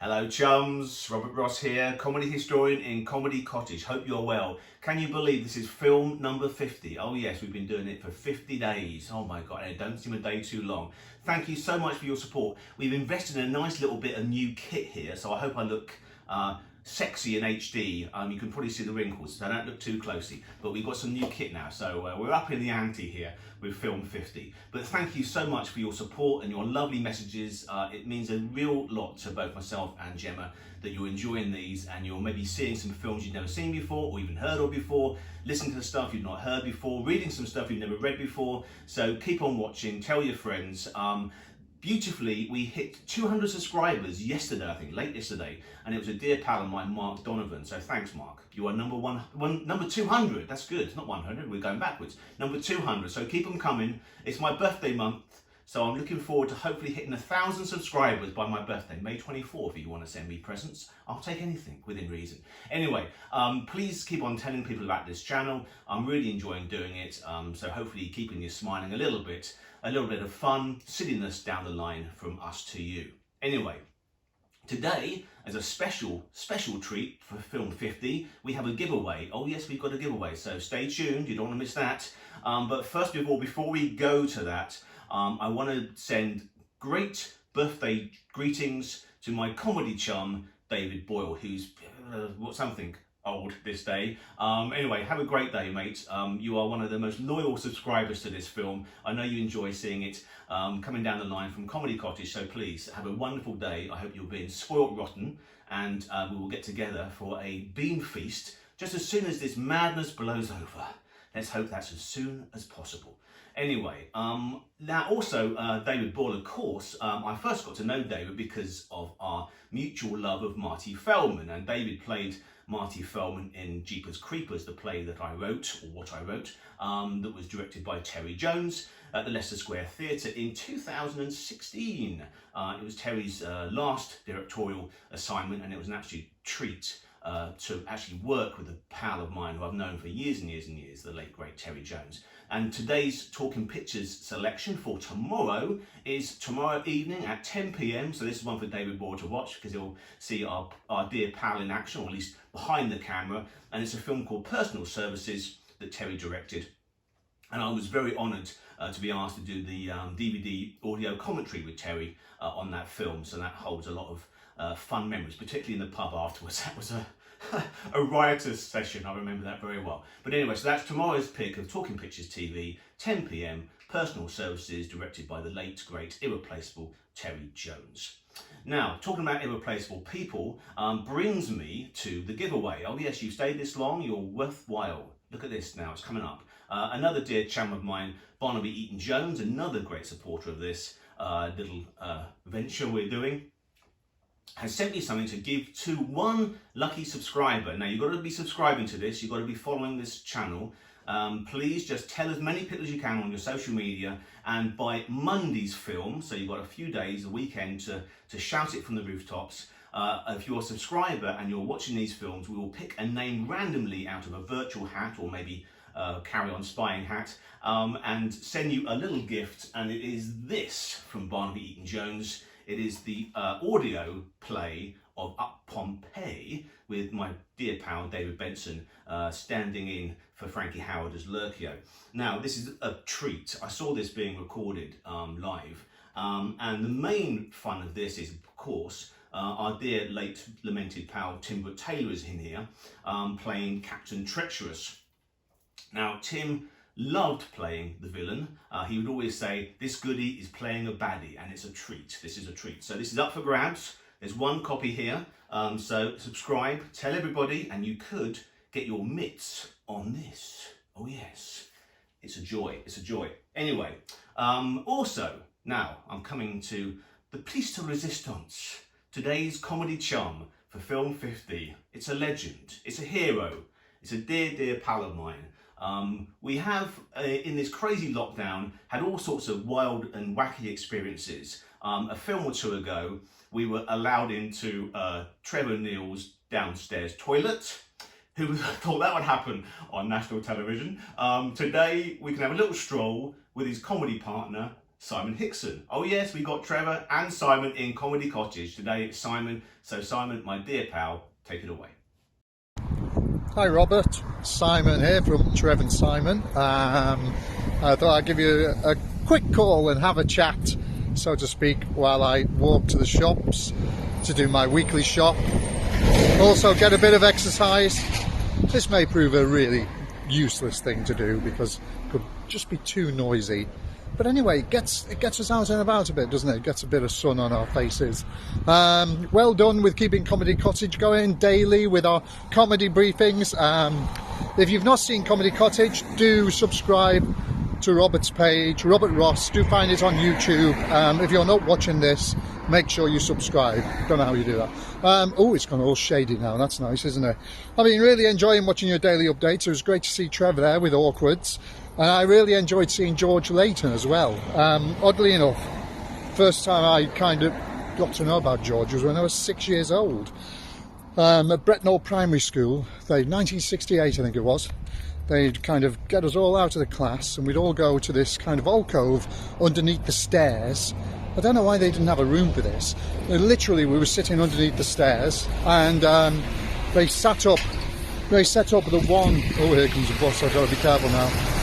Hello chums, Robert Ross here, comedy historian in Comedy Cottage. Hope you're well. Can you believe this is film number 50? Oh yes, we've been doing it for 50 days. Oh my God, and it don't seem a day too long. Thank you so much for your support. We've invested in a nice little bit of new kit here, so I hope I look sexy in HD. You can probably see the wrinkles, so don't look too closely. But we've got some new kit now, so we're up in the ante here with film 50. But thank you so much for your support and your lovely messages. It means a real lot to both myself and Gemma that you're enjoying these and you're maybe seeing some films you've never seen before or even heard of before, listening to stuff you've not heard before, reading some stuff you've never read before. So keep on watching, tell your friends. Beautifully, we hit 200 subscribers yesterday, I think, late yesterday, and it was a dear pal of mine, Mark Donovan. So thanks, Mark. You are number 200. That's good. It's not 100. We're going backwards. Number 200. So keep them coming. It's my birthday month, so I'm looking forward to hopefully hitting 1,000 subscribers by my birthday, May 24th. If you want to send me presents, I'll take anything within reason. Anyway, please keep on telling people about this channel. I'm really enjoying doing it. So hopefully keeping you smiling a little bit of fun, silliness down the line from us to you. Anyway, today, as a special treat for Film 50, we have a giveaway. Oh yes, we've got a giveaway, so stay tuned, you don't want to miss that. But first of all, before we go to that, I want to send great birthday greetings to my comedy chum, David Boyle, who's something old this day. Anyway, have a great day, mate. You are one of the most loyal subscribers to this film. I know you enjoy seeing it coming down the line from Comedy Cottage, so please have a wonderful day. I hope you're being spoilt rotten, and we will get together for a bean feast just as soon as this madness blows over. Let's hope that's as soon as possible. Anyway, now also David Boyle, of course, I first got to know David because of our mutual love of Marty Feldman, and David played Marty Feldman in Jeepers Creepers, the play that I wrote, or what I wrote, that was directed by Terry Jones at the Leicester Square Theatre in 2016. It was Terry's last directorial assignment, and it was an absolute treat to actually work with a pal of mine who I've known for years and years and years, the late great Terry Jones. And today's Talking Pictures selection for tomorrow is tomorrow evening at 10 p.m. So this is one for David Boyle to watch because he'll see our dear pal in action, or at least behind the camera. And it's a film called Personal Services that Terry directed. And I was very honoured to be asked to do the DVD audio commentary with Terry on that film. So that holds a lot of fun memories, particularly in the pub afterwards. That was a riotous session, I remember that very well. But anyway, so that's tomorrow's pick of Talking Pictures TV, 10 p.m, Personal Services, directed by the late, great, irreplaceable Terry Jones. Now, talking about irreplaceable people brings me to the giveaway. Oh yes, you've stayed this long, you're worthwhile. Look at this now, it's coming up. Another dear chum of mine, Barnaby Eaton-Jones, another great supporter of this little venture we're doing, has sent me something to give to one lucky subscriber. Now, you've got to be subscribing to this, you've got to be following this channel. Please just tell as many people as you can on your social media, and by Monday's film, so you've got a few days, a weekend to shout it from the rooftops. If you're a subscriber and you're watching these films, we will pick a name randomly out of a virtual hat, or maybe Carry On Spying hat, and send you a little gift, and it is this from Barnaby Eaton-Jones. It is the audio play of Up Pompeii with my dear pal David Benson standing in for Frankie Howard as Lurkio. Now, this is a treat. I saw this being recorded live, and the main fun of this is, of course, our dear late lamented pal Tim Brooke Taylor is in here playing Captain Treacherous. Now, Tim loved playing the villain. He would always say, this goodie is playing a baddie, and it's a treat. This is a treat. So this is up for grabs. There's one copy here. So subscribe, tell everybody, and you could get your mitts on this. Oh yes, it's a joy, it's a joy. Anyway, also, now I'm coming to the piece de resistance. Today's comedy chum for Film 50. It's a legend, it's a hero, it's a dear, dear pal of mine. We have, in this crazy lockdown, had all sorts of wild and wacky experiences. A film or two ago, we were allowed into Trevor Neal's downstairs toilet. Who thought that would happen on national television? Today, we can have a little stroll with his comedy partner, Simon Hickson. Oh yes, we got Trevor and Simon in Comedy Cottage. Today it's Simon. So Simon, my dear pal, take it away. Hi Robert, Simon here from Trevor and Simon. I thought I'd give you a quick call and have a chat, so to speak, while I walk to the shops to do my weekly shop. Also get a bit of exercise. This may prove a really useless thing to do because it could just be too noisy. But anyway, it gets us out and about a bit, doesn't it? It gets a bit of sun on our faces. Well done with keeping Comedy Cottage going daily with our comedy briefings. If you've not seen Comedy Cottage, do subscribe to Robert's page, Robert Ross. Do find it on YouTube. If you're not watching this, make sure you subscribe. Don't know how you do that. Oh, it's gone all shady now. That's nice, isn't it? I've been really enjoying watching your daily updates. It was great to see Trevor there with Awkwards. And I really enjoyed seeing George Layton as well. Oddly enough, first time I kind of got to know about George was when I was 6 years old. At Bretnall Primary School, 1968 I think it was, they'd kind of get us all out of the class and we'd all go to this kind of alcove underneath the stairs. I don't know why they didn't have a room for this. Literally, we were sitting underneath the stairs and they set up the one... Oh, here comes a bus, I've got to be careful now.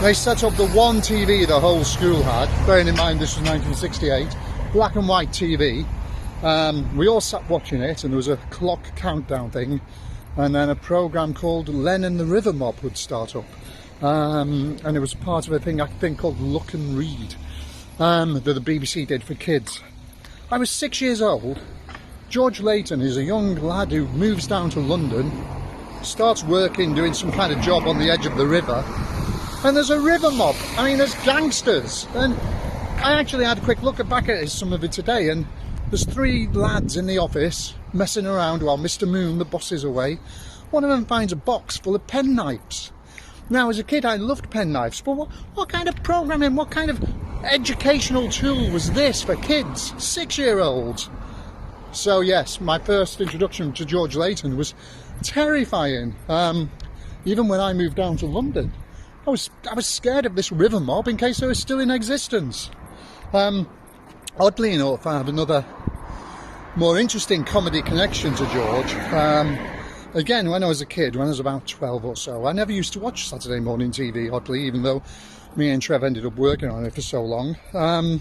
They set up the one TV the whole school had, bearing in mind this was 1968, black and white TV. We all sat watching it and there was a clock countdown thing, and then a programme called Len and the River Mob would start up. And it was part of a thing I think called Look and Read that the BBC did for kids. I was 6 years old. George Layton is a young lad who moves down to London, starts working, doing some kind of job on the edge of the river. And there's a river mob. I mean, there's gangsters. And I actually had a quick look back at some of it today, and there's 3 lads in the office messing around while Mr. Moon, the boss, is away. One of them finds a box full of penknives. Now, as a kid, I loved penknives, but what kind of programming, what kind of educational tool was this for kids, 6-year-olds? So yes, my first introduction to George Layton was terrifying. Even when I moved down to London, I was scared of this river mob in case they were still in existence. Oddly enough, I have another more interesting comedy connection to George. Again, when I was a kid, when I was about 12 or so, I never used to watch Saturday morning TV, oddly, even though me and Trev ended up working on it for so long. And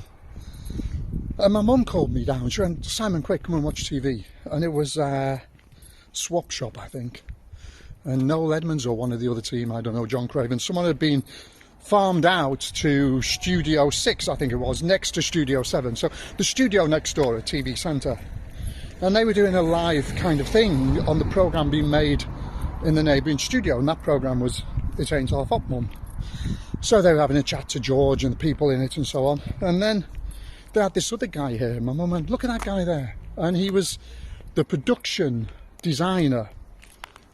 my mum called me down. She went, "Simon, quick, come and watch TV." And it was Swap Shop, I think. And Noel Edmonds or one of the other team, I don't know, John Craven, someone had been farmed out to Studio 6, I think it was, next to Studio 7. So the studio next door at TV Centre. And they were doing a live kind of thing on the programme being made in the neighbouring studio. And that programme was It Ain't Half Up Mum. So they were having a chat to George and the people in it and so on. And then they had this other guy here. My mum went, "Look at that guy there." And he was the production designer.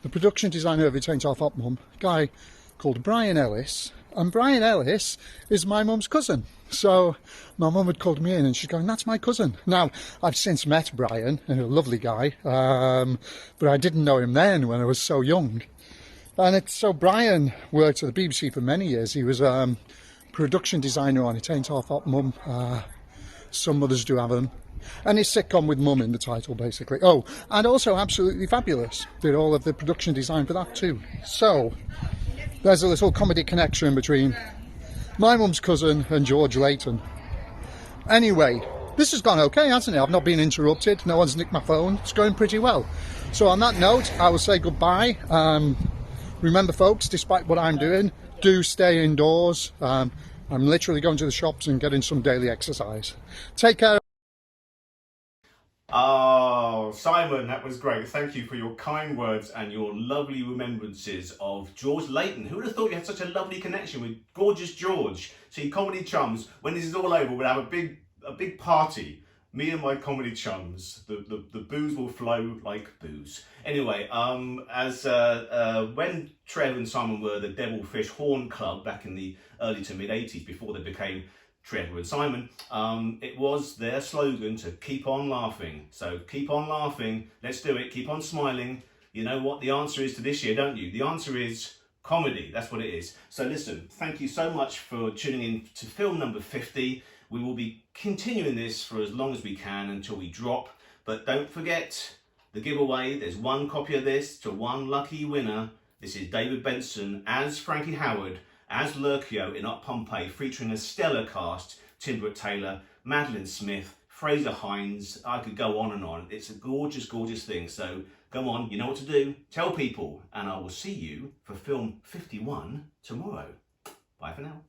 The production designer of It Ain't Half Up Mum, a guy called Brian Ellis, and Brian Ellis is my mum's cousin. So my mum had called me in and she's going, "That's my cousin." Now, I've since met Brian, a lovely guy, but I didn't know him then when I was so young. And so Brian worked at the BBC for many years. He was production designer on It Ain't Half Up Mum. Some mothers do have them. And his sitcom with Mum in the title, basically. Oh, and also Absolutely Fabulous. Did all of the production design for that too. So, there's a little comedy connection between my mum's cousin and George Layton. Anyway, this has gone okay, hasn't it? I've not been interrupted. No one's nicked my phone. It's going pretty well. So on that note, I will say goodbye. Remember, folks, despite what I'm doing, do stay indoors. I'm literally going to the shops and getting some daily exercise. Take care. Oh, Simon, that was great. Thank you for your kind words and your lovely remembrances of George Layton. Who would have thought you had such a lovely connection with gorgeous George? See, comedy chums, when this is all over, we'll have a big party. Me and my comedy chums. The booze will flow like booze. Anyway, when Trev and Simon were the Devilfish Horn Club back in the early to mid 80s, before they became Trevor and Simon, it was their slogan to keep on laughing. So keep on laughing, let's do it, keep on smiling. You know what the answer is to this year, don't you? The answer is Comedy, that's what it is. So listen, thank you so much for tuning in to film number 50. We will be continuing this for as long as we can until we drop. But don't forget the giveaway. There's one copy of this to one lucky winner. This is David Benson as Frankie Howard, as Lurkio in Up Pompeii, featuring a stellar cast: Timbret Taylor, Madeline Smith, Fraser Hines. I could go on and on. It's a gorgeous, gorgeous thing. So come on, you know what to do. Tell people, and I will see you for film 51 tomorrow. Bye for now.